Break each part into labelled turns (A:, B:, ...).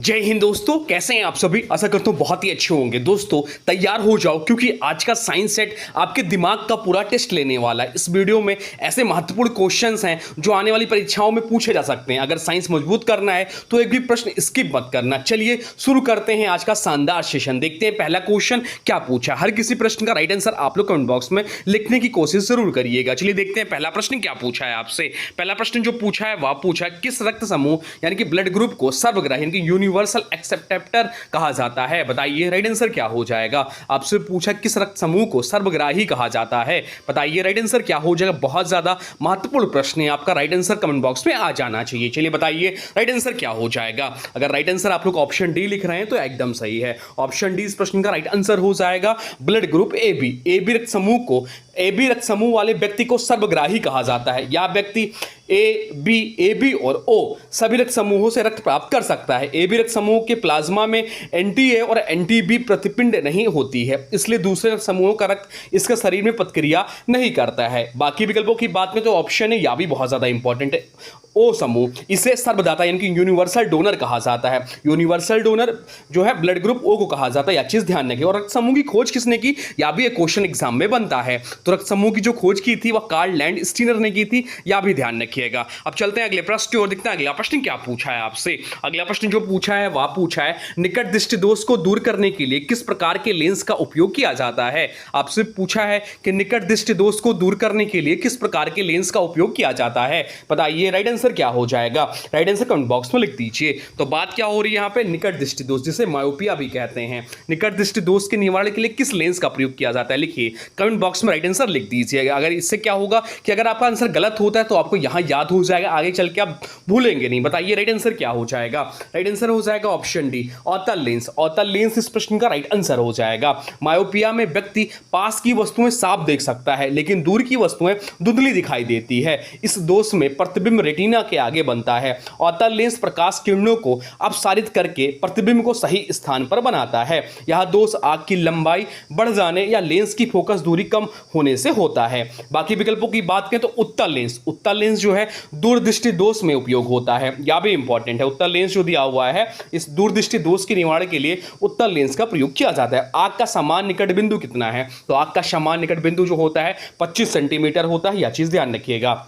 A: जय हिंद दोस्तों, कैसे हैं आप सभी। आशा करता हूं बहुत ही अच्छे होंगे। दोस्तों तैयार हो जाओ क्योंकि आज का साइंस सेट आपके दिमाग का पूरा टेस्ट लेने वाला है। इस वीडियो में ऐसे महत्वपूर्ण क्वेश्चंस हैं जो आने वाली परीक्षाओं में पूछे जा सकते हैं। अगर साइंस मजबूत करना है तो एक भी प्रश्न स्किप मत करना। चलिए शुरू करते हैं आज का शानदार सेशन। देखते हैं पहला क्वेश्चन क्या पूछा। हर किसी प्रश्न का राइट आंसर आप लोग कमेंट बॉक्स में लिखने की कोशिश जरूर करिएगा। चलिए देखते हैं पहला प्रश्न क्या पूछा है आपसे। पहला प्रश्न जो पूछा है वह पूछा है किस रक्त समूह यानी कि ब्लड ग्रुप को सर्वग्राही यानी कि यूनिवर्सल एक्सेप्टर कहा जाता है। बताइए राइट आंसर क्या हो जाएगा। आपसे पूछा किस रक्त समूह को सर्वग्राही कहा जाता है। बताइए राइट आंसर क्या हो जाएगा। बहुत ज्यादा महत्वपूर्ण प्रश्न है, आपका राइट आंसर कमेंट बॉक्स में आ जाना चाहिए। चलिए बताइए राइट आंसर क्या हो जाएगा। अगर राइट आंसर आप लोग ऑप्शन डी लिख रहे हैं तो एकदम सही है। ऑप्शन डी इस प्रश्न का राइट आंसर हो जाएगा। ब्लड ग्रुप ए बी रक्त समूह को ए बी रक्त समूह वाले व्यक्ति को सर्वग्राही कहा जाता है। या व्यक्ति ए बी और ओ सभी रक्त समूहों से रक्त प्राप्त कर सकता है। ए बी रक्त समूह के प्लाज्मा में एंटी ए और एंटी बी प्रतिपिंड नहीं होती है, इसलिए दूसरे रक्त समूहों का रक्त इसके शरीर में प्रतिक्रिया नहीं करता है। बाकी विकल्पों की बात में तो ऑप्शन है या भी बहुत ज्यादा इंपॉर्टेंट है। ओ समूह इसे सर्वदाता यानी कि यूनिवर्सल डोनर कहा जाता है। यूनिवर्सल डोनर जो है ब्लड ग्रुप ओ को कहा जाता है, यह चीज ध्यान रखिए। और रक्त समूह की खोज किसने की, या भी एक क्वेश्चन एग्जाम में बनता है। तो रक्त समूह की जो खोज की थी वह कार्ल लैंड स्टीनर ने की थी, या भी ध्यान रखिएगा। अब चलते हैं अगले प्रश्न की ओर। देखते हैं अगला प्रश्न क्या पूछा है आपसे। अगला प्रश्न जो पूछा है वह पूछा है निकट दृष्टि दोष को दूर करने के लिए किस प्रकार के लेंस का उपयोग किया जाता है। आपसे पूछा है कि निकट दृष्टि दोष को दूर करने के लिए किस प्रकार के लेंस का उपयोग किया जाता है। बताइए राइट आंसर क्या हो जाएगा। राइट आंसर कमेंट बॉक्स में लिख दीजिए। तो बात क्या हो रही है यहाँ पे, निकट दृष्टि दोष जिसे मायोपिया भी कहते हैं। निकट दृष्टि दोष के निवारण के लिए किस लेंस का प्रयोग किया जाता है, लिखिए कमेंट बॉक्स में राइट आंसर लिख दीजिएगा। अगर इससे क्या होगा कि अगर आपका आंसर गलत होता है तो आपको यहां याद हो जाएगा, आगे चल के आप भूलेंगे नहीं। बताइए राइट आंसर क्या हो जाएगा। राइट आंसर हो जाएगा ऑप्शन डी अवतल लेंस। अवतल लेंस इस प्रश्न का राइट आंसर हो जाएगा। मायोपिया में व्यक्ति पास की वस्तुएं साफ देख सकता है लेकिन दूर की वस्तुएं धुंधली दिखाई देती है। इस दोष में प्रतिबिंब रेटिना के आगे बनता है। अवतल लेंस प्रकाश किरणों को अपसारित करके प्रतिबिंब को सही स्थान पर बनाता है। यह दोष आंख की लंबाई बढ़ जाने या लेंस की फोकस दूरी कम होने से होता है। बाकी विकल्पों की बात करें तो उत्तल लेंस जो है दूरदृष्टि दोष में उपयोग होता है, यह भी इंपॉर्टेंट है। उत्तल लेंस जो दिया हुआ है इस दूरदृष्टि दोष के निवारण के लिए उत्तल लेंस का प्रयोग किया जाता है। आंख का समान निकट बिंदु कितना है, तो आंख का समान निकट बिंदु जो होता है 25 सेंटीमीटर होता है, यह चीज ध्यान रखिएगा।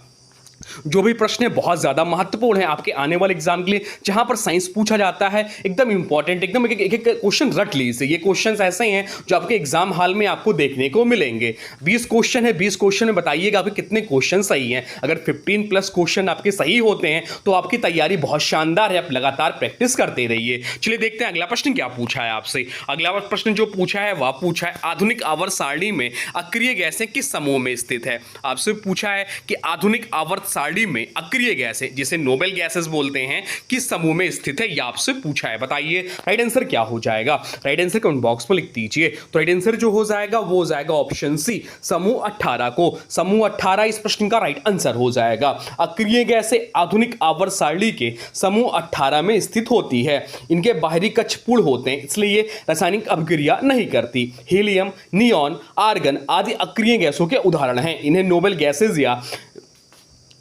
A: जो भी प्रश्न बहुत ज्यादा महत्वपूर्ण है आपके आने वाले एग्जाम के लिए, जहां पर साइंस पूछा जाता है, एकदम इंपॉर्टेंट, एकदम एक क्वेश्चन रट लीजिए। ये क्वेश्चंस ऐसे हैं जो आपके एग्जाम हॉल में आपको देखने को मिलेंगे। 20 क्वेश्चन है, 20 क्वेश्चन में बताइएगा आपके कितने क्वेश्चन सही हैं। अगर 15 प्लस क्वेश्चन आपके सही होते हैं तो आपकी तैयारी बहुत शानदार है। आप लगातार प्रैक्टिस करते रहिए। चलिए देखते हैं अगला प्रश्न क्या पूछा है आपसे। अगला प्रश्न जो पूछा है वह पूछा है आधुनिक आवर्त सारणी में अक्रिय गैसें किस समूह में स्थित है। आपसे पूछा है कि आधुनिक आवर्त सारणी में अक्रिय गैसें जिसे नोबेल गैसेस बोलते हैं किस समूह में स्थित है, यह आपसे पूछा है। बताइए राइट आंसर क्या हो जाएगा। राइट आंसर कमेंट बॉक्स में लिख दीजिए। तो राइट आंसर जो हो जाएगा वो हो जाएगा ऑप्शन सी समूह 18 को। समूह 18 इस प्रश्न का राइट आंसर हो जाएगा। अक्रिय गैसें आधुनिक आवर्त सारणी के समूह 18 में स्थित होती है। इनके बाहरी कक्ष पूर्ण होते हैं इसलिए ये रासायनिक अभिक्रिया नहीं करती। हीलियम, नियॉन, आर्गन आदि अक्रिय गैसों के उदाहरण हैं। इन्हें नोबेल गैसेज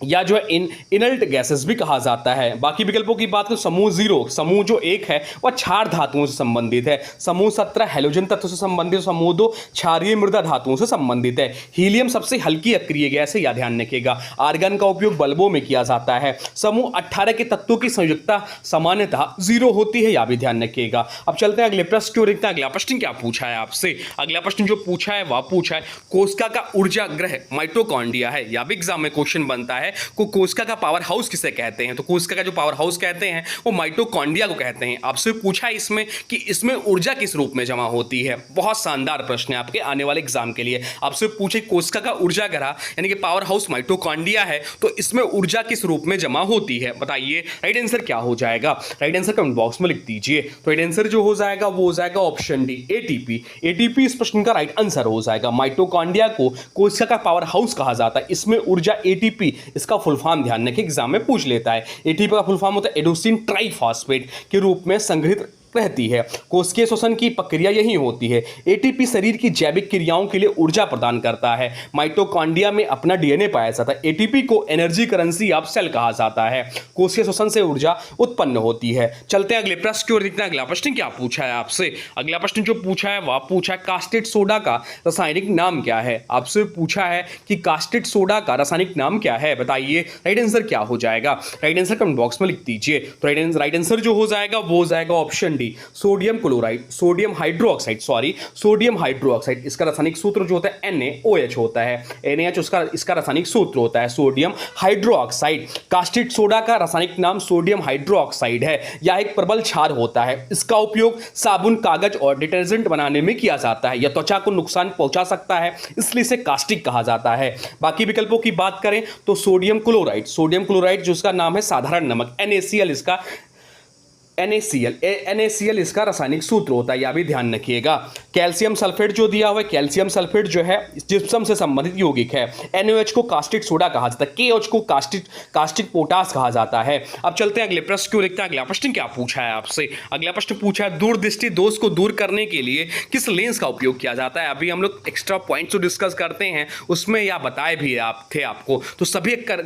A: या जो है इनल्ट गैसेस भी कहा जाता है। बाकी विकल्पों की बात करें समूह 0, समूह जो 1 है वह क्षार धातुओं से संबंधित है। समूह 17 हैलोजन तत्व से संबंधित, समूह 2 क्षारीय मृदा धातुओं से संबंधित है। हीलियम सबसे हल्की अक्रिय गैस है, या ध्यान रखिएगा। आर्गन का उपयोग बल्बों में किया जाता है। समूह 18 के तत्वों की संयुक्ता सामान्यतः 0 होती है, या भी ध्यान रखिएगा। अब चलते हैं अगले प्रश्न की ओर। देखते हैं अगला प्रश्न क्या पूछा है आपसे। अगला प्रश्न जो पूछा है वह पूछा है कोशिका का ऊर्जा ग्रह माइटोकॉन्ड्रिया है, या भी एग्जाम में क्वेश्चन बनता है को कोशिका का पावर हाउस किसे कहते हैं। तो कोशिका का जो पावर हाउस कहते हैं वो माइटोकॉन्ड्रिया को कहते हैं। आपसे पूछा है इसमें कि इसमें ऊर्जा किस रूप में जमा होती है। बहुत शानदार प्रश्न है आपके आने वाले एग्जाम के लिए। आपसे पूछे कोशिका का ऊर्जा ग्रह यानी कि पावर हाउस माइटोकॉन्ड्रिया है तो इसमें ऊर्जा किस रूप में जमा होती है। बताइए राइट आंसर क्या हो जाएगा। राइट आंसर कमेंट बॉक्स में लिख दीजिए। तो राइट आंसर जो हो जाएगा वो हो जाएगा ऑप्शन डी एटीपी। एटीपी इस प्रश्न का राइट आंसर हो जाएगा। माइटोकॉन्ड्रिया को कोशिका का पावर हाउस कहा जाता है। इसमें ऊर्जा एटीपी इसका फुल फॉर्म ध्यान रखें, एग्जाम में पूछ लेता है। एटीपी का फुल फॉर्म होता है एडोसिन ट्राइफॉस्फेट के रूप में संग्रहित रहती है। कोशिकीय श्वसन की प्रक्रिया यही होती है। एटीपी शरीर की जैविक क्रियाओं के लिए ऊर्जा प्रदान करता है। माइटोकॉन्ड्रिया में अपना डीएनए पाया जाता है। एटीपी को एनर्जी करेंसी ऑफ सेल कहा जाता है। कोशिकीय श्वसन से ऊर्जा उत्पन्न होती है। चलते हैं अगले प्रश्न की ओर, देखते हैं अगला प्रश्न क्या पूछा है आपसे। अगला प्रश्न जो पूछा है वह पूछा है कास्टेड सोडा का रासायनिक नाम क्या है। आपसे पूछा है कि कास्टेड सोडा का रासायनिक नाम क्या है, बताइए राइट आंसर क्या हो जाएगा। राइट आंसर कमेंट बॉक्स में लिख दीजिए। तो राइट आंसर जो हो जाएगा वो हो जाएगा option D, sodium chloride, sodium hydroxide. इसका रासायनिक सूत्र जो होता है NaOH होता है। NaOH इसका रासायनिक सूत्र होता है सोडियम हाइड्रोक्साइड। कास्टेड सोडा का रासायनिक नाम सोडियम हाइड्रोक्साइड है। यह एक प्रबल क्षार होता है। इसका उपयोग साबुन, कागज और डिटर्जेंट बनाने में किया जाता है। यह त्वचा को नुकसान पहुंचा सकता है, इसलिए इसे कास्टिक कहा जाता है। बाकी विकल्पों की बात करें तो सोडियम क्लोराइड जो इसका नाम है साधारण नमक, NaCl इसका रासायनिक सूत्र होता है, यह भी ध्यान रखिएगा। कैल्शियम सल्फेट जो दिया हुआ है, कैल्शियम सल्फेट जो है जिप्सम से संबंधित यौगिक है। NaOH को कास्टिक सोडा कहा जाता है। KOH को कास्टिक पोटास कहा जाता है। अब चलते हैं अगले प्रश्न को, देखते हैं अगला प्रश्न क्या पूछा है आपसे। अगला प्रश्न पूछा है दूरदृष्टि दोष को दूर करने के लिए किस लेंस का उपयोग किया जाता है। अभी हम लोग एक्स्ट्रा पॉइंट्स जो डिस्कस करते हैं उसमें यह बताए भी थे आपको, तो सभी का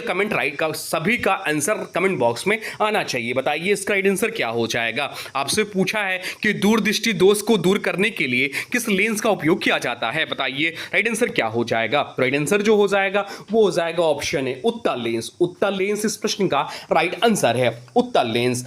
A: कमेंट सभी का आंसर कमेंट बॉक्स में आना चाहिए। बताइए इसका राइट आंसर क्या हो जाएगा। आपसे पूछा है कि दूरदृष्टि दोष को दूर करने के लिए किस लेंस का उपयोग किया जाता है, बताइए राइट आंसर क्या हो जाएगा। राइट आंसर जो हो जाएगा वो हो जाएगा ऑप्शन है उत्तल लेंस इस प्रश्न का राइट आंसर है। उत्तल लेंस।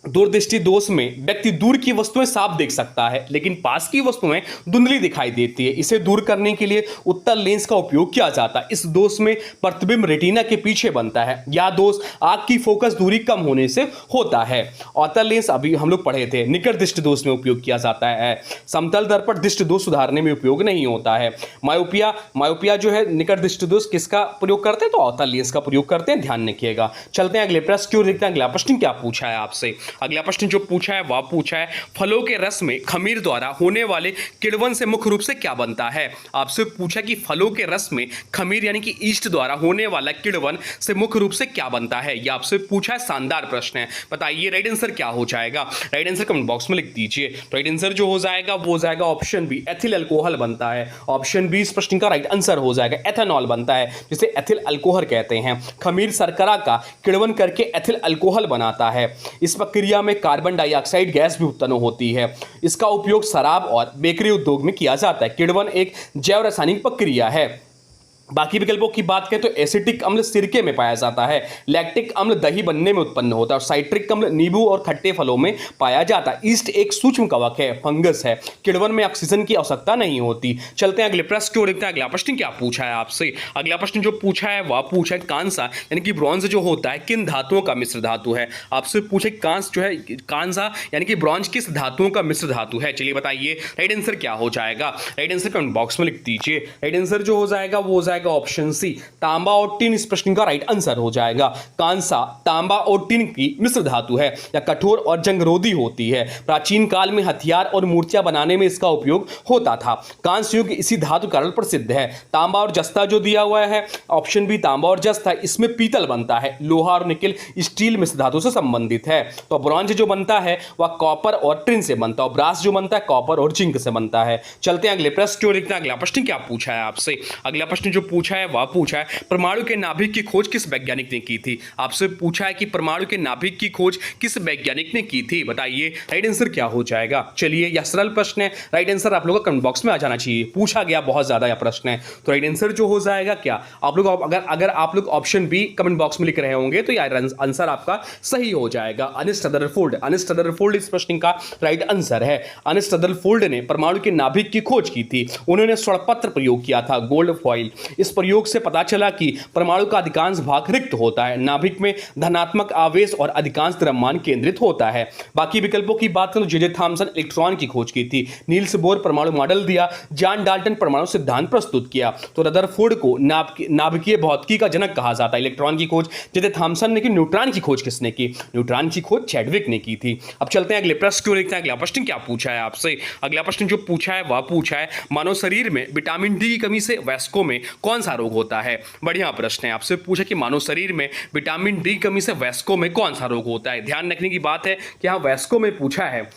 A: दूरदृष्टि दोष में व्यक्ति दूर की वस्तुएं साफ देख सकता है लेकिन पास की वस्तुएं धुंधली दिखाई देती है। इसे दूर करने के लिए उत्तल लेंस का उपयोग किया जाता है। इस दोष में प्रतिबिंब रेटिना के पीछे बनता है। यह दोष आंख की फोकस दूरी कम होने से होता है। उत्तल लेंस अभी हम लोग पढ़े थे, निकट दृष्टि दोष में उपयोग किया जाता है। समतल दर्पण दृष्टि दोष सुधारने में उपयोग नहीं होता है। मायोपिया जो है निकट दृष्टि दोष किसका प्रयोग करते हैं, तो उत्तल लेंस का प्रयोग करते हैं, ध्यान रखिएगा। चलते हैं अगले प्रश्न की ओर, देखते हैं अगला प्रश्न क्या पूछा है आपसे। अगला प्रश्न जो पूछा है वह पूछा है फलों के रस में खमीर द्वारा होने वाले किण्वन से मुख्य रूप से क्या बनता है। आपसे पूछा कि फलों के रस में खमीर यानी कि ईस्ट द्वारा होने वाला किण्वन से मुख्य रूप से क्या बनता है, यह आपसे पूछा है। शानदार प्रश्न है, बताइए राइट आंसर क्या हो जाएगा। राइट आंसर कमेंट बॉक्स में लिख दीजिए। राइट आंसर जो हो जाएगा वो हो जाएगा ऑप्शन बी, एथिल अल्कोहल बनता है। ऑप्शन बी इस प्रश्न का राइट आंसर हो जाएगा। एथेनॉल बनता है जिसे एथिल अल्कोहल कहते हैं। खमीर शर्करा का किण्वन करके एथिल अल्कोहल बनाता है। इस प्रक्रिया में कार्बन डाइऑक्साइड गैस भी उत्पन्न होती है। इसका उपयोग शराब और बेकरी उद्योग में किया जाता है। किण्वन एक जैव रासायनिक प्रक्रिया है। बाकी विकल्पों की बात करें तो एसिटिक अम्ल सिरके में पाया जाता है। लैक्टिक अम्ल दही बनने में उत्पन्न होता है और साइट्रिक अम्ल नींबू और खट्टे फलों में पाया जाता है। ईस्ट एक सूक्ष्म कवक है, फंगस है। किण्वन में ऑक्सीजन की आवश्यकता नहीं होती। चलते हैं अगले प्रश्न की ओर, देखते हैं अगला प्रश्न क्या पूछा है आपसे। अगला प्रश्न जो पूछा है वह पूछा है कांसा यानी कि ब्रॉन्ज जो होता है किन धातुओं का मिश्र धातु है। आपसे पूछे कांस जो है कांसा यानी कि ब्रॉन्ज किस धातुओं का मिश्र धातु है, चलिए बताइए राइट आंसर क्या हो जाएगा। राइट आंसर कमेंट बॉक्स में लिख दीजिए। राइट आंसर जो हो जाएगा वो हो जाएगा ऑप्शन सी, तांबा और टिन इस प्रश्न का राइट आंसर हो जाएगा। कांसा तांबा और टिन की मिश्र धातु है। यह कठोर और जंगरोधी होती है। प्राचीन काल में हथियार और मूर्तियां बनाने में इसका उपयोग होता था। कांस्य युग इसी धातु कारण प्रसिद्ध है। तांबा और जस्ता जो दिया हुआ है ऑप्शन बी, तांबा और जस्ता, इसमें पीतल बनता है। लोहा और निकिल स्टील मिश्र धातु से संबंधित है। तो ब्रॉन्ज जो बनता है वह कॉपर और टिन से बनता है। ब्रास जो बनता है कॉपर और जिंक से बनता है। चलते हैं अगले प्रश्न की ओर, देखते हैं अगला प्रश्न क्या पूछा है आपसे। अगला प्रश्न जो पूछा है वह पूछा है परमाणु के नाभिक की खोज किस वैज्ञानिक ने की थी। आपसे पूछा है कि परमाणु के नाभिक की खोज किस वैज्ञानिक ने की थी, बताइए राइट आंसर क्या हो जाएगा। चलिए यह सरल प्रश्न है, राइट आंसर आप लोगों का कमेंट बॉक्स में आ जाना चाहिए। पूछा गया बहुत ज्यादा यह प्रश्न है, तो राइट आंसर जो हो जाएगा क्या आप लोग अगर आप लोग ऑप्शन बी कमेंट बॉक्स में लिख रहे होंगे तो यह आंसर आपका सही हो जाएगा। अर्नेस्ट रदरफोर्ड इस प्रश्न का राइट आंसर है। अर्नेस्ट रदरफोर्ड ने परमाणु के नाभिक की खोज की थी। उन्होंने स्वरपत्र प्रयोग किया था, गोल्ड फॉइल। इस प्रयोग से पता चला कि परमाणु का अधिकांश भाग रिक्त होता है। नाभिक में धनात्मक आवेश और अधिकांश द्रव्यमान केंद्रित होता है। बाकी विकल्पों की बात करें तो जे थॉमसन इलेक्ट्रॉन की खोज की थी। नील्स बोर परमाणु मॉडल दिया। जॉन डाल्टन परमाणु सिद्धांत प्रस्तुत किया। तो रदरफोर्ड को नाभिकीय भौतिकी का जनक कहा जाता है। इलेक्ट्रॉन की खोज जे थॉमसन ने की। न्यूट्रॉन की खोज किसने की? न्यूट्रॉन की खोज चैडविक ने की थी। अब चलते हैं अगले प्रश्न की ओर, देखते हैं अगला प्रश्न क्या पूछा है आपसे। अगला प्रश्न जो पूछा है वह पूछा है मानव शरीर में विटामिन डी की कमी से वयस्कों में कौन सा रोग होता है? बढ़िया प्रश्न है। आपसे पूछा कि मानव शरीर में विटामिन डी कमी से वयस्कों में कौन सा रोग होता है? ध्यान रखने की बात है कि यहाँ वयस्कों में पूछा है,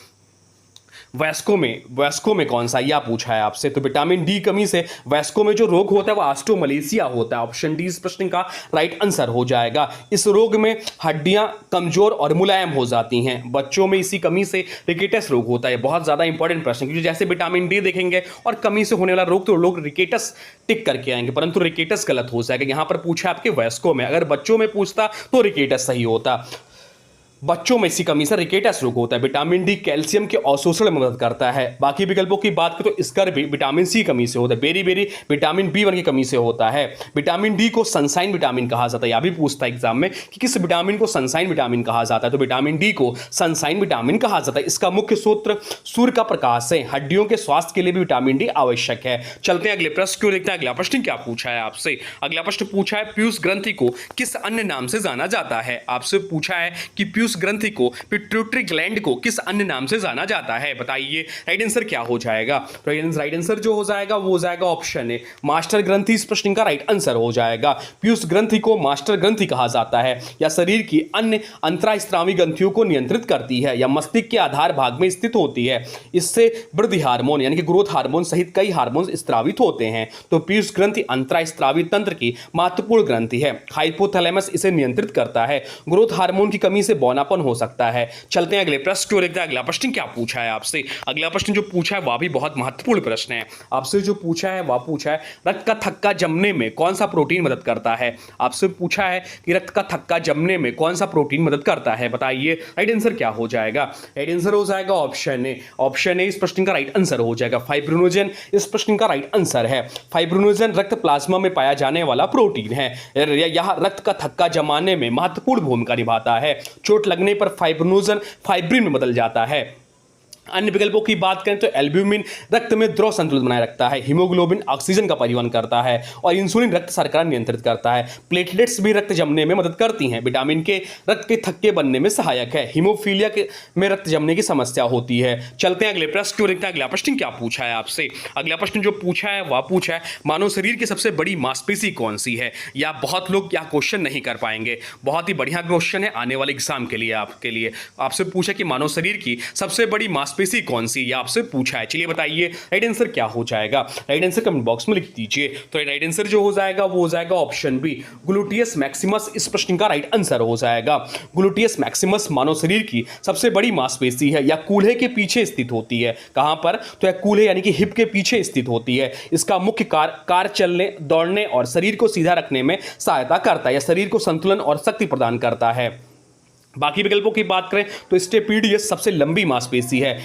A: वयस्कों में कौन सा, यह पूछा है आपसे। तो विटामिन डी कमी से वयस्कों में जो रोग होता है वो ऑस्टियोमलेशिया होता है। ऑप्शन डी इस प्रश्न का राइट आंसर हो जाएगा। इस रोग में हड्डियां कमजोर और मुलायम हो जाती हैं। बच्चों में इसी कमी से रिकेटस रोग होता है। बहुत ज्यादा इंपॉर्टेंट प्रश्न, क्योंकि जैसे विटामिन डी देखेंगे और कमी से होने वाला रोग तो लोग रिकेटस टिक करके आएंगे, परंतु रिकेटस गलत हो जाएगा। यहां पर पूछा आपके वयस्कों में, अगर बच्चों में पूछता तो रिकेटस सही होता। बच्चों में इसी कमी से रिकेटस रोग होता है। विटामिन डी कैल्शियम के अवशोषण में मदद करता है। बाकी विकल्पों की बात करें तो स्कर भी विटामिन सी कमी से होता है। बेरी बेरी विटामिन बी1 की कमी से होता है। विटामिन डी को सनसाइन विटामिन कहा जाता है। यह भी पूछता है एग्जाम में कि किस विटामिन को सनसाइन विटामिन कहा जाता है, तो विटामिन डी को सनसाइन विटामिन कहा जाता है। इसका मुख्य सूत्र सूर्य का प्रकाश है। हड्डियों के स्वास्थ्य के लिए भी विटामिन डी आवश्यक है। चलते हैं अगले प्रश्न क्यों देखते हैं। अगला प्रश्न क्या पूछा है आपसे? अगला प्रश्न पूछा है पीयूष ग्रंथि को किस अन्य नाम से जाना जाता है? आपसे पूछा है कि पीयूष ग्रंथि को, पिट्यूटरी ग्लैंड को किस अन्य नाम से जाना जाता है? बताइए राइट आंसर क्या हो जाएगा? तो राइट आंसर जो हो जाएगा वो हो जाएगा ऑप्शन ए, मास्टर ग्रंथि इस प्रश्न का राइट आंसर हो जाएगा। पीयूष ग्रंथि को मास्टर ग्रंथि कहा जाता है। या शरीर की अन्य अंतरास्त्रावी ग्रंथियों को नियंत्रित करती है या मस्तिष्क के आधार भाग में स्थित होती है। इससे वृद्धि हार्मोन यानी कि ग्रोथ हार्मोन सहित कई हार्मोन स्त्रावित होते हैं। तो पीयूष ग्रंथि अंतरास्त्रावी तंत्र की महत्वपूर्ण ग्रंथि है। हाइपोथैलेमस इसे नियंत्रित करता है। ग्रोथ हार्मोन की कमी से बौनापन हो सकता है। चलते हैं अगले प्रश्न की ओर देखते हैं। अगला प्रश्न क्या पूछा है आपसे? अगला प्रश्न जो पूछा है वह भी बहुत महत्वपूर्ण प्रश्न है। आपसे जो पूछा है वह पूछा है रक्त का थक्का जमने में कौन सा प्रोटीन मदद करता है? आपसे पूछा है कि रक्त का थक्का जमने में कौन सा प्रोटीन मदद करता है? बताइए राइट आंसर क्या हो जाएगा? राइट आंसर हो जाएगा ऑप्शन ए। ऑप्शन ए इस प्रश्न का राइट आंसर हो जाएगा। फाइब्रिनोजन इस प्रश्न का राइट आंसर है। फाइब्रिनोजन रक्त प्लाज्मा में पाया जाने वाला प्रोटीन है। यह रक्त का थक्का जमाने में महत्वपूर्ण भूमिका निभाता है। चोट लगने पर फाइब्रिनोजन फाइब्रिन में बदल जाता है। अन्य विकल्पों की बात करें तो एल्ब्यूमिन रक्त में द्रव संतुलन बनाए रखता है। हीमोग्लोबिन ऑक्सीजन का परिवहन करता है और इंसुलिन रक्त शर्करा नियंत्रित करता है। प्लेटलेट्स भी रक्त जमने में मदद करती हैं। विटामिन के रक्त के थक्के बनने में सहायक है। हीमोफीलिया में रक्त जमने की समस्या होती है। चलते हैं अगले प्रश्न की ओर देखते हैं। अगला प्रश्न क्या पूछा है आपसे? अगला प्रश्न जो पूछा है वह पूछा है मानव शरीर की सबसे बड़ी मांसपेशी कौन सी है? या बहुत लोग यह क्वेश्चन नहीं कर पाएंगे, बहुत ही बढ़िया क्वेश्चन है आने वाले एग्जाम के लिए। आपसे पूछा कि मानव शरीर की सबसे बड़ी मांसपेशी कौन सी, ये आपसे पूछा है। चलिए बताइए राइट आंसर क्या हो जाएगा? राइट आंसर कमेंट बॉक्स में लिख दीजिए। तो राइट आंसर जो हो जाएगा वो हो जाएगा ऑप्शन बी, ग्लूटियस मैक्सिमस इस प्रश्न का राइट आंसर हो जाएगा। ग्लूटियस मैक्सिमस मानव शरीर की सबसे बड़ी मांसपेशी है। यह कूल्हे के पीछे स्थित होती है। कहां पर? तो यह कूल्हे यानी कि हिप के पीछे स्थित होती है। इसका मुख्य कार्य चलने, दौड़ने और शरीर को सीधा रखने में सहायता करता है। यह शरीर को संतुलन और शक्ति प्रदान करता है। बाकी विकल्पों की बात करें तो स्टेपीडियस सबसे लंबी मांसपेशी है।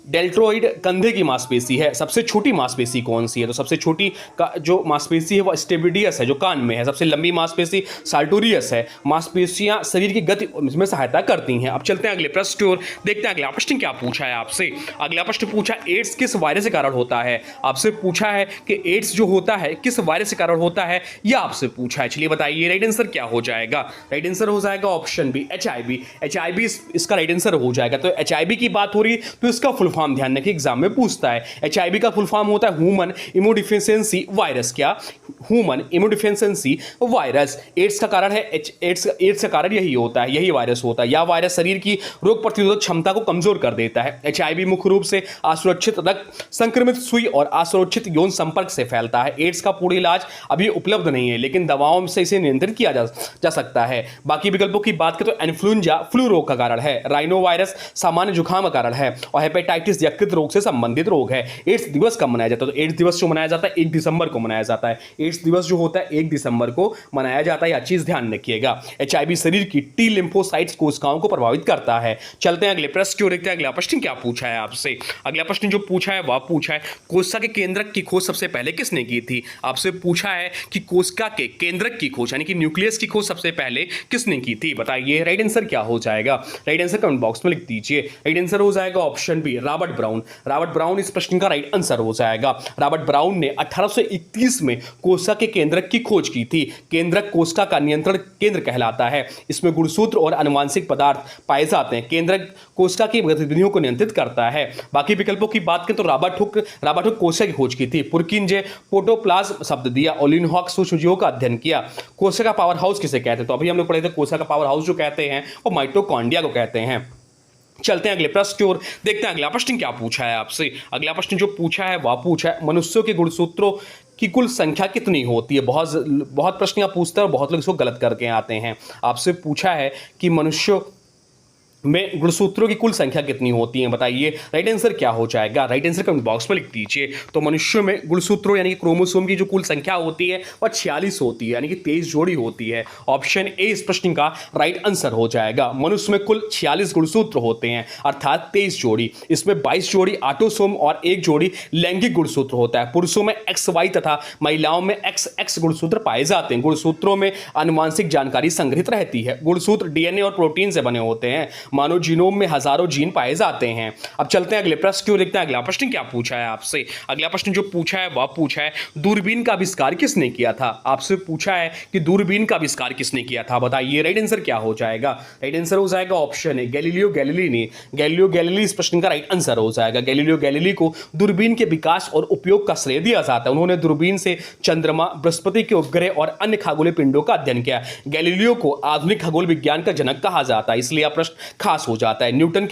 A: डेल्टोइड कंधे की मांसपेशी है। सबसे छोटी मांसपेशी कौन सी है? तो सबसे छोटी का जो मांसपेशी है वो स्टेपिडियस है जो कान में है। सबसे लंबी मांसपेशी साल्टोरियस है। मांसपेशियां शरीर की गति में सहायता करती हैं। अब चलते हैं अगले प्रश्न की ओर, देखते हैं अगला प्रश्न क्या पूछा है आपसे। अगला प्रश्न पूछा एड्स किस वायरस के कारण होता है? आपसे पूछा है कि एड्स जो होता है किस वायरस के कारण होता है, यह आपसे पूछा है। चलिए बताइए राइट आंसर क्या हो जाएगा? राइट आंसर हो जाएगा ऑप्शन बी, HIV। HIV इसका राइट आंसर हो जाएगा। तो HIV की बात हो रही है तो इसका फुल फॉर्म ध्यान रखिए, एग्जाम में पूछता है। HIV का फुल फॉर्म होता है ह्यूमन इम्यूनोडिफिशियेंसी वायरस। क्या? Human immunodeficiency virus. एड्स का कारण है एड्स का कारण यही होता है, यही वायरस होता है। यह वायरस शरीर की रोग प्रतिरोधक क्षमता को कमजोर कर देता है। HIV मुख्य रूप से असुरक्षित रक्त संक्रमित सुई और असुरक्षित यौन संपर्क से फैलता है। एड्स का पूर्ण इलाज अभी उपलब्ध नहीं है, लेकिन दवाओं से इसे नियंत्रित किया जा सकता है। बाकी विकल्पों की बात करें तो इन्फ्लुएंजा फ्लू रोग का कारण है। राइनो वायरस सामान्य जुकाम का कारण है और हेपेटाइटिस यकृत रोग से संबंधित रोग है। एड्स दिवस कब मनाया जाता है? तो एड्स दिवस जो मनाया जाता है 1 दिसंबर को मनाया जाता है। एड्स दिवस जो होता है 1 दिसंबर को मनाया जाता है। यह चीज ध्यान रखिएगा। HIV शरीर की टी लिम्फोसाइट्स कोशिकाओं को प्रभावित करता है। चलते हैं अगले प्रश्न की ओर, देखते हैं अगला प्रश्न क्या पूछा है आपसे। अगला प्रश्न जो पूछा है वह पूछा है कोशिका के केंद्रक की खोज सबसे पहले किसने की थी? आपसे पूछा है कि कोशिका के केंद्रक की खोज यानी कि न्यूक्लियस की खोज सबसे पहले किसने की थी? बताइए राइट आंसर क्या हो जाएगा? राइट आंसर कमेंट बॉक्स में लिख दीजिए। राइट आंसर हो जाएगा option B, Robert Brown. Robert Brown इस प्रश्न का राइट आंसर हो जाएगा। रॉबर्ट ब्राउन ने 1831 में कोशिका के केंद्रक की खोज की थी। केंद्रक कोशिका का नियंत्रण केंद्र कहलाता है। इसमें गुणसूत्र और आनुवांशिक पदार्थ पाए जाते हैं। केंद्रक कोशिका की गतिविधियों को नियंत्रित करता है। बाकी विकल्पों की बात करें तो रॉबर्ट हुक कोशिका की खोज की थी। पुरकिंजे प्रोटोप्लाज्म शब्द दिया और लिनहॉक सूक्ष्मजीवों का अध्ययन किया। कोशिका का पावर हाउस किसे कहते हैं? तो अभी हम लोग पढ़े थे कोशिका का पावर हाउस जो कहते हैं वो माइटोकॉन्ड्रिया को कहते हैं। चलते हैं अगले प्रश्न की ओर, देखते हैं अगला प्रश्न क्या पूछा है आपसे। अगला प्रश्न जो पूछा है वह पूछा है मनुष्यों के गुणसूत्रों की कुल संख्या कितनी होती है। बहुत प्रश्न यहाँ पूछते हैं और बहुत लोग इसको गलत करके आते हैं। आपसे पूछा है कि मनुष्यों में गुणसूत्रों की कुल संख्या कितनी होती है, बताइए राइट आंसर क्या हो जाएगा। राइट आंसर कमेंट बॉक्स में लिख दीजिए। तो मनुष्यों में गुणसूत्रों यानी कि क्रोमोसोम की जो कुल संख्या होती है वह 46 होती है, यानी कि 23 जोड़ी होती है। ऑप्शन ए इस प्रश्न का राइट आंसर हो जाएगा। मनुष्य में कुल 46 गुणसूत्र होते हैं, अर्थात 23 जोड़ी। इसमें 22 जोड़ी ऑटोसोम और 1 जोड़ी लैंगिक गुणसूत्र होता है। पुरुषों में XY तथा महिलाओं में XX गुणसूत्र पाए जाते हैं। गुणसूत्रों में आनुवांशिक जानकारी संग्रहित रहती है। गुणसूत्र DNA और प्रोटीन से बने होते हैं। मानव जीनोम में हजारों जीन पाए जाते हैं। अब चलते हैं अगले प्रश्न की ओर, देखते हैं अगला प्रश्न क्या पूछा है आपसे। अगला प्रश्न जो पूछा है वह पूछा है दूरबीन का आविष्कार किसने किया था। आपसे पूछा है कि दूरबीन का आविष्कार किसने किया था, बताइए राइट आंसर क्या हो जाएगा। राइट आंसर हो जाएगा ऑप्शन है गैलीलियो गैलीली ने। गैलीलियो गैलीली इस प्रश्न का राइट आंसर हो जाएगा। गैलीलियो गैलीली को दूरबीन के विकास और उपयोग का श्रेय दिया जाता है। उन्होंने दूरबीन से चंद्रमा, बृहस्पति के उपग्रह और अन्य खगोलीय पिंडों का अध्ययन किया। गैलीलियो को आधुनिक खगोल विज्ञान का जनक कहा जाता है, इसलिए यह प्रश्न खास हो जाता है। न्यूटन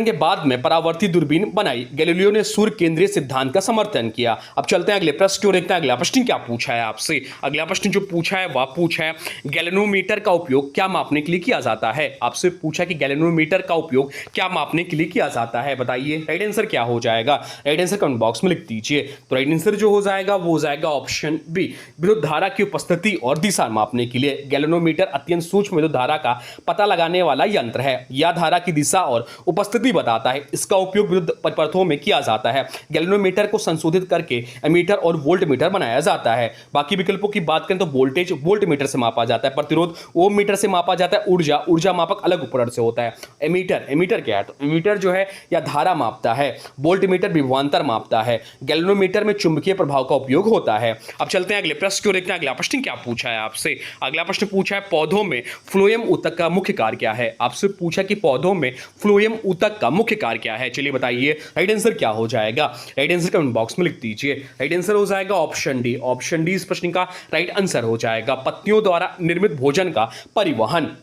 A: के बाद में परावर्ती दूरबीन बनाई। गैलीलियो ने सूर्य केंद्रीय सिद्धांत का समर्थन किया। अब चलते हैं अगले प्रश्न की ओर, देखते हैं अगला प्रश्न क्या पूछा है आपसे। अगला प्रश्न जो पूछा है वह पूछा है गैल्वेनोमीटर का उपयोग क्या मापने के लिए किया जाता है। आपसे पूछा कि गैल्वेनोमीटर का उपयोग क्या मापने के लिए किया जाता है, बताइए राइट आंसर क्या हो जाएगा। राइट आंसर कमेंट बॉक्स में लिख दीजिए। तो राइट आंसर जो हो जाएगा वो हो जाएगा ऑप्शन बी, विद्युत धारा की उपस्थिति और दिशा मापने के लिए। गैल्वेनोमीटर अत्यंत सूक्ष्म विद्युत धारा का पता लगाने वाला यंत्र है। यह धारा की दिशा और उपस्थिति बताता है। इसका उपयोग विद्युत पदार्थों में किया जाता है। गैल्वेनोमीटर को संशोधित करके एमीटर और वोल्टमीटर बनाया जाता है। बाकी विकल्पों की बात करें तो वोल्टेज वोल्टमीटर से मापा जाता है, प्रतिरोध ओम मीटर से मापा जाता है, ऊर्जा मापक अलग उपकरण से होता है। एमीटर क्या है, तो एमीटर जो है या धारा मापता है, वोल्टमीटर विभवांतर मापता है। गैल्वेनोमीटर में चुंबकीय प्रभाव का उपयोग होता है। अब चलते हैं अगले प्रश्न की ओर, देखते हैं अगला प्रश्न क्या पूछा है आपसे। अगला प्रश्न पूछा है पौधों में फ्लोएम ऊतक का मुख्य कार्य क्या है। आपसे पूछा कि पौधों में फ्लोएम ऊतक का मुख्य कार्य क्या है, चलिए बताइए राइट आंसर क्या हो जाएगा। राइट आंसर कमेंट बॉक्स में लिख दीजिए। राइट आंसर हो जाएगा ऑप्शन डी। ऑप्शन डी इस प्रश्न का राइट आंसर हो जाएगा। पत्तियों द्वारा निर्मित भोजन का परिवहन।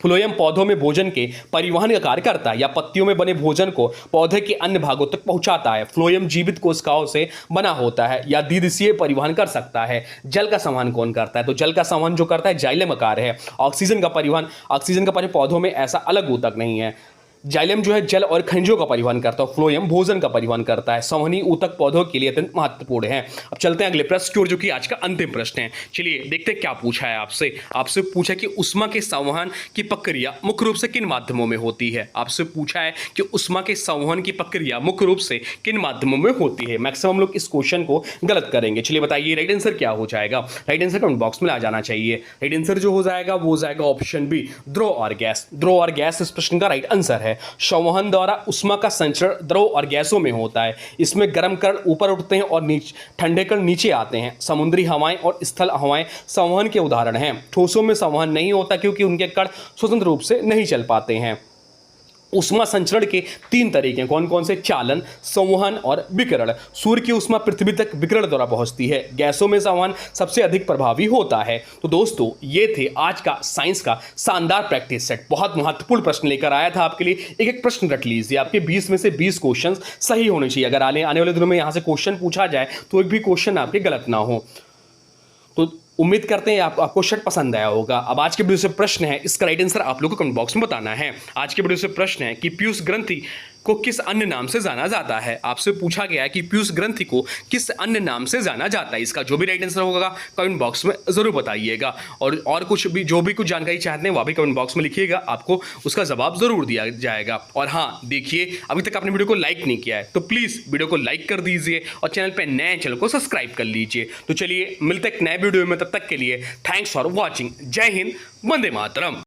A: फ्लोएम पौधों में भोजन के परिवहन का कार्य करता है या पत्तियों में बने भोजन को पौधे के अन्य भागों तक पहुंचाता है। फ्लोएम जीवित कोशिकाओं से बना होता है या द्विदिशीय परिवहन कर सकता है। जल का संवहन कौन करता है, तो जल का संवहन जो करता है जाइलम कार्य है। ऑक्सीजन का परिवहन पौधों में ऐसा अलग ऊतक नहीं है। जाइलम जो है जल और खनिजों का परिवहन करता है, फ्लोएम भोजन का परिवहन करता है। संवहनी ऊतक पौधों के लिए अत्यंत महत्वपूर्ण है। अब चलते हैं अगले प्रश्न की ओर, जो कि आज का अंतिम प्रश्न है। चलिए देखते हैं क्या पूछा है आपसे। आपसे पूछा कि उष्मा के संवहन की प्रक्रिया मुख्य रूप से किन माध्यमों में होती है। आपसे पूछा है कि उष्मा के संवहन की प्रक्रिया मुख्य रूप से किन माध्यमों में होती है। मैक्सिमम लोग इस क्वेश्चन को गलत करेंगे। चलिए बताइए राइट आंसर क्या हो जाएगा। राइट आंसर कमेंट बॉक्स में आ जाना चाहिए। राइट आंसर जो हो जाएगा वो हो जाएगा ऑप्शन बी, द्रव और गैस। द्रव और गैस इस प्रश्न का राइट आंसर है। संवहन द्वारा उष्मा का संचरण द्रव और गैसों में होता है। इसमें गर्म कण ऊपर उठते हैं और ठंडे कण नीचे आते हैं। समुद्री हवाएं और स्थल हवाएं संवहन के उदाहरण हैं। ठोसों में संवहन नहीं होता क्योंकि उनके कण स्वतंत्र रूप से नहीं चल पाते हैं। उष्मा संचरण के 3 तरीके कौन कौन से, चालन, संवहन और विकिरण। सूर्य की उष्मा पृथ्वी तक विकिरण द्वारा पहुंचती है। गैसों में संवहन सबसे अधिक प्रभावी होता है। तो दोस्तों ये थे आज का साइंस का शानदार प्रैक्टिस सेट। बहुत महत्वपूर्ण प्रश्न लेकर आया था आपके लिए। एक एक प्रश्न रख लीजिए, आपके 20 में से 20 क्वेश्चन सही होने चाहिए। अगर आने वाले दिनों में यहाँ से क्वेश्चन पूछा जाए तो एक भी क्वेश्चन आपके गलत ना हो। तो उम्मीद करते हैं आपको शर्ट पसंद आया होगा। अब आज के वीडियो से प्रश्न है, इसका राइट आंसर आप लोगों को कमेंट बॉक्स में बताना है। आज के वीडियो से प्रश्न है कि पीयूष ग्रंथि को किस अन्य नाम से जाना जाता है। आपसे पूछा गया है कि पीयूष ग्रंथि को किस अन्य नाम से जाना जाता है। इसका जो भी राइट आंसर होगा कमेंट बॉक्स में जरूर बताइएगा। और कुछ भी जो भी कुछ जानकारी चाहते हैं वह भी कमेंट बॉक्स में लिखिएगा, आपको उसका जवाब जरूर दिया जाएगा। और हाँ देखिए, अभी तक आपने वीडियो को लाइक नहीं किया है तो प्लीज़ वीडियो को लाइक कर दीजिए और चैनल पर नए चैनल को सब्सक्राइब कर लीजिए। तो चलिए मिलते हैं एक नए वीडियो में, तब तक के लिए थैंक्स फॉर वॉचिंग। जय हिंद, वंदे मातरम।